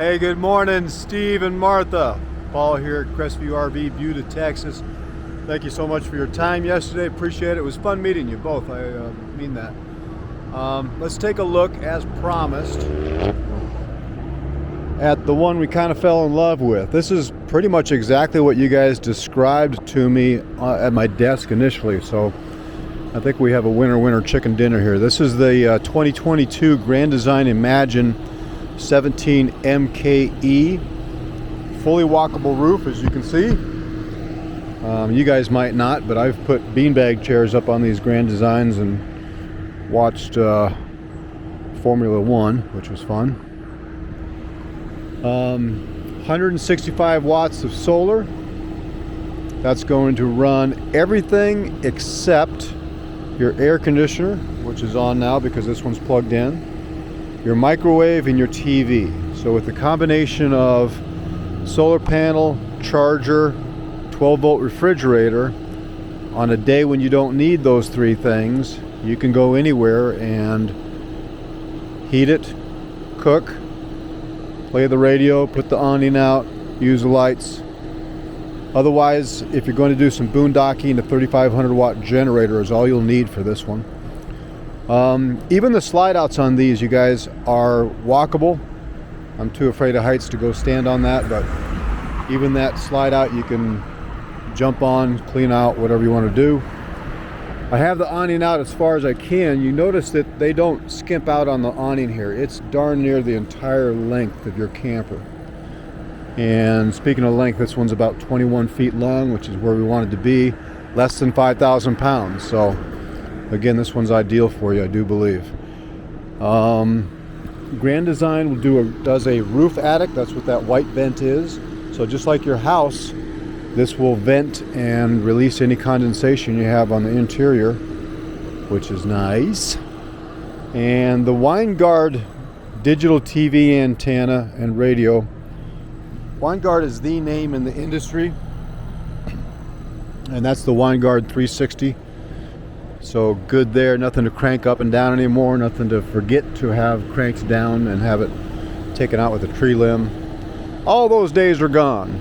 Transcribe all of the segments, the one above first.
Hey, good morning, Steve and Martha. Paul here at Crestview RV, Buda, Texas. Thank you so much for your time yesterday. Appreciate it. It was fun meeting you both. I mean that. Let's take a look, as promised, at the one we kind of fell in love with. This is pretty much exactly what you guys described to me at my desk initially. So I think we have a winner chicken dinner here. This is the 2022 Grand Design Imagine 17 MKE, fully walkable roof, as you can see. You guys might not, but I've put beanbag chairs up on these Grand Designs and watched Formula One, which was fun. 165 watts of solar. That's going to run everything except your air conditioner, which is on now because this one's plugged in, your microwave, and your TV. So with the combination of solar panel, charger, 12-volt refrigerator, on a day when you don't need those three things, you can go anywhere and heat it, cook, play the radio, put the awning out, use the lights. Otherwise, if you're going to do some boondocking, a 3,500 watt generator is all you'll need for this one. Even the slide outs on these, you guys, are walkable. I'm too afraid of heights to go stand on that, but even that slide out you can jump on, clean out, whatever you want to do. I have the awning out as far as I can. You notice that they don't skimp out on the awning here. It's darn near the entire length of your camper. And speaking of length, this one's about 21 feet long, which is where we wanted to be, less than 5,000 pounds. So again, this one's ideal for you, I do believe. Grand Design does a roof attic. That's what that white vent is. So just like your house, this will vent and release any condensation you have on the interior, which is nice. And the Winegard digital TV antenna and radio. Winegard is the name in the industry, and that's the Winegard 360. So good there, nothing to crank up and down anymore, nothing to forget to have cranked down and have it taken out with a tree limb. All those days are gone.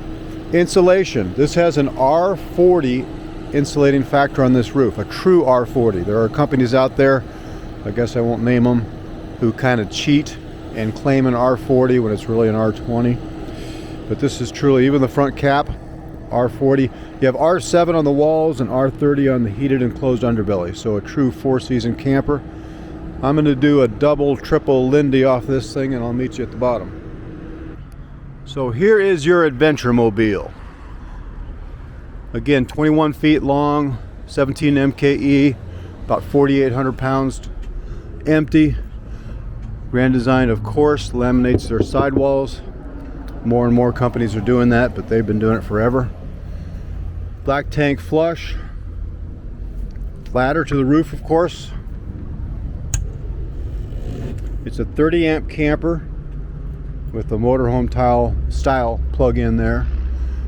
Insulation. This has an R40 insulating factor on this roof, a true R40. There are companies out there, I guess I won't name them, who kind of cheat and claim an R40 when it's really an R20. But this is truly, even the front cap, R40. You have R7 on the walls and R30 on the heated and closed underbelly. So a true four-season camper. I'm going to do a double, triple Lindy off this thing, and I'll meet you at the bottom. So here is your adventure mobile. Again, 21 feet long, 17 MKE, about 4,800 pounds empty. Grand Design, of course, laminates their sidewalls. More and more companies are doing that, but they've been doing it forever. Black tank flush. Ladder to the roof, of course. It's a 30 amp camper with the motorhome style plug-in there.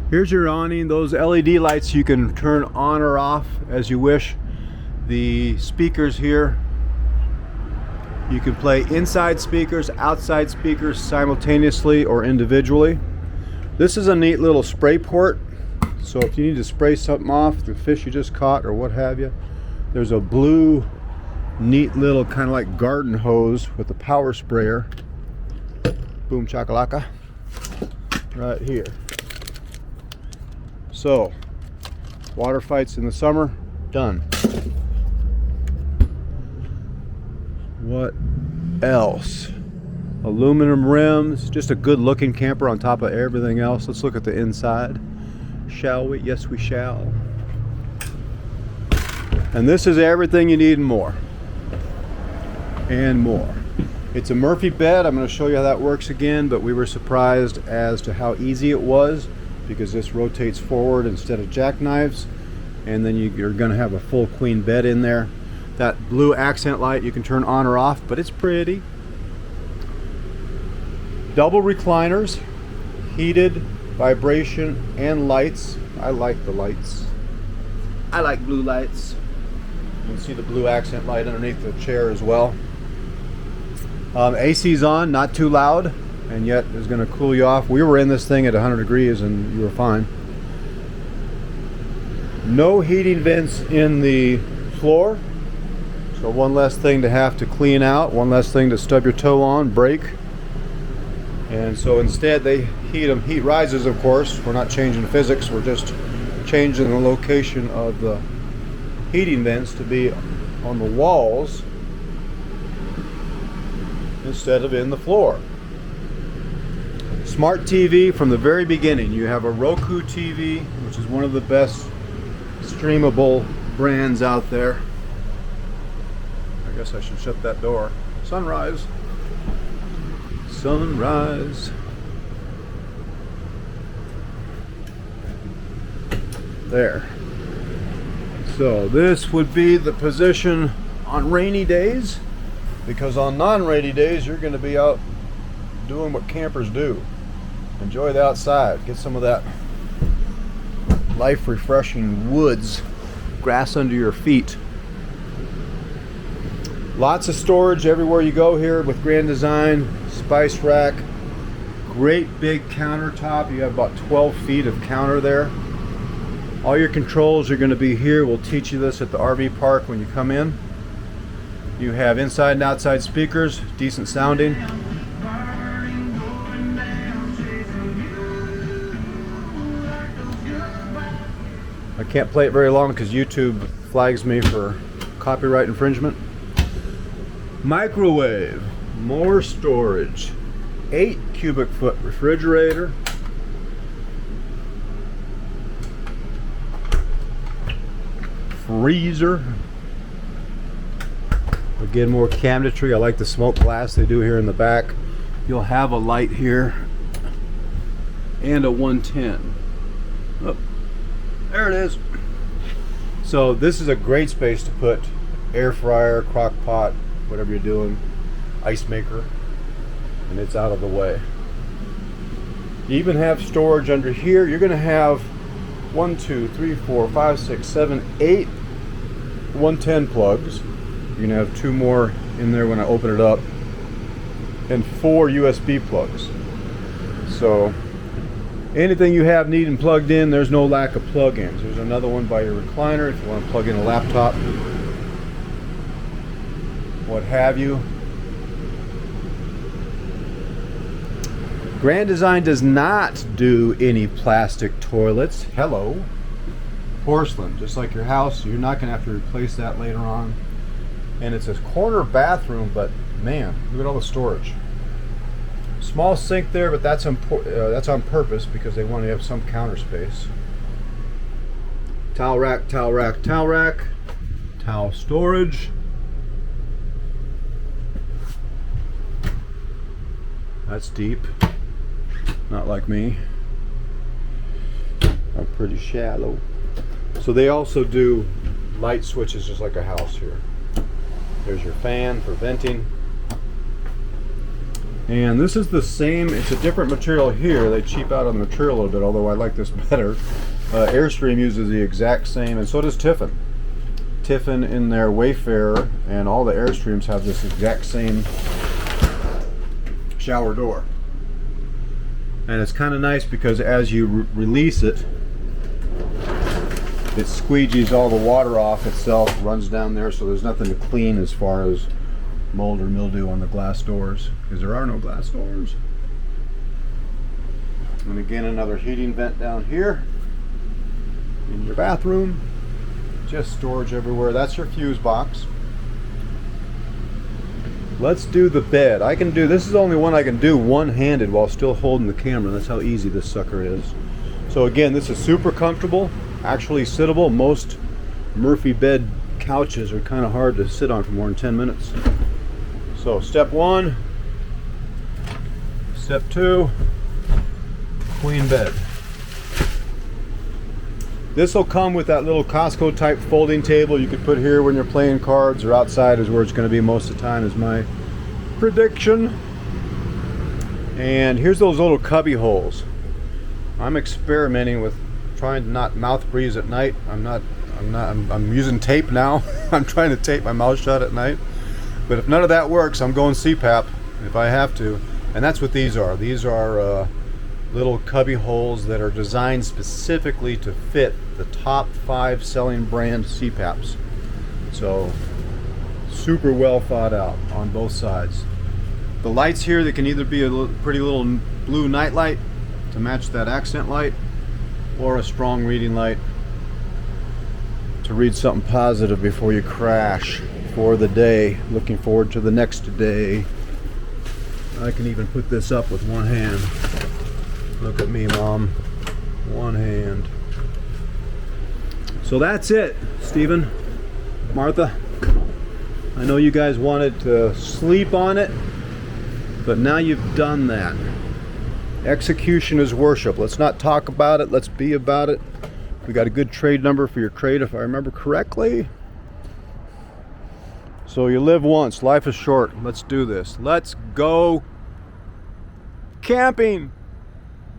Here's your awning. Those LED lights you can turn on or off as you wish. The speakers here, you can play inside speakers, outside speakers simultaneously or individually. This is a neat little spray port. So if you need to spray something off, the fish you just caught or what have you, there's a blue, neat little kind of like garden hose with a power sprayer. Boom chakalaka. Right here. So, water fights in the summer, done. What else? Aluminum rims, just a good looking camper on top of everything else. Let's look at the inside. Shall we? Yes, we shall. And this is everything you need and more. And more. It's a Murphy bed. I'm going to show you how that works again, but we were surprised as to how easy it was because this rotates forward instead of jackknives. And then you're going to have a full queen bed in there. That blue accent light you can turn on or off, but it's pretty. Double recliners, heated, vibration, and lights. I like the lights. I like blue lights. You can see the blue accent light underneath the chair as well. AC's on, not too loud, and yet is going to cool you off. We were in this thing at 100 degrees and you were fine. No heating vents in the floor, so one less thing to have to clean out, one less thing to stub your toe on, break. And so instead they heat them. Heat rises, of course. We're not changing physics, we're just changing the location of the heating vents to be on the walls instead of in the floor. Smart TV from the very beginning. You have a Roku TV, which is one of the best streamable brands out there. I guess I should shut that door. Sunrise. Sunrise. There. So this would be the position on rainy days, because on non-rainy days you're going to be out doing what campers do. Enjoy the outside. Get some of that life refreshing woods, grass under your feet. Lots of storage everywhere you go here with Grand Design. Spice rack, great big countertop. You have about 12 feet of counter there. All your controls are going to be here. We'll teach you this at the RV park when you come in. You have inside and outside speakers, decent sounding. I can't play it very long because YouTube flags me for copyright infringement. Microwave, more storage, 8 cubic foot refrigerator, freezer. Again, more cabinetry. I like the smoke glass they do here in the back. You'll have a light here and a 110. Oh, there it is. So this is a great space to put air fryer, crock pot, whatever you're doing, ice maker, and it's out of the way. You even have storage under here. You're going to have 1, 2, 3, 4, 5, 6, 7, 8 110 plugs. You're going to have 2 more in there when I open it up, and 4 USB plugs. So anything you have needing plugged in, there's no lack of plug-ins. There's another one by your recliner if you want to plug in a laptop, what have you. Grand Design does not do any plastic toilets. Hello. Porcelain, just like your house. You're not going to have to replace that later on. And it's a corner bathroom, but man, look at all the storage. Small sink there, but that's on purpose because they want to have some counter space. Towel rack, towel rack, towel rack, towel storage. That's deep. Not like me. I'm pretty shallow. So they also do light switches just like a house here. There's your fan for venting. And this is the same, it's a different material here. They cheap out on the material a little bit, although I like this better. Airstream uses the exact same, and so does Tiffin. Tiffin in their Wayfarer and all the Airstreams have this exact same shower door. And it's kind of nice because as you release it, it squeegees all the water off itself, runs down there, so there's nothing to clean as far as mold or mildew on the glass doors, because there are no glass doors. And again, another heating vent down here in your bathroom. Just storage everywhere. That's your fuse box. Let's do the bed. I can do, this is the only one I can do one-handed while still holding the camera. That's how easy this sucker is. So again, this is super comfortable, actually sittable. Most Murphy bed couches are kind of hard to sit on for more than 10 minutes. So step 1, step 2, queen bed. This will come with that little Costco type folding table you could put here when you're playing cards, or outside is where it's going to be most of the time, is my prediction. And here's those little cubby holes. I'm experimenting with trying to not mouth breathe at night. I'm using tape now. I'm trying to tape my mouth shut at night. But if none of that works, I'm going CPAP if I have to. And that's what these are. These are little cubby holes that are designed specifically to fit the top 5 selling brand CPAPs. So super well thought out on both sides. The lights here, they can either be a pretty little blue night light to match that accent light, or a strong reading light to read something positive before you crash for the day. Looking forward to the next day. I can even put this up with one hand. Look at me, Mom. One hand. So that's it, Stephen, Martha. I know you guys wanted to sleep on it, but now you've done that. Execution is worship. Let's not talk about it. Let's be about it. We got a good trade number for your crate, if I remember correctly. So you live once. Life is short. Let's do this. Let's go camping.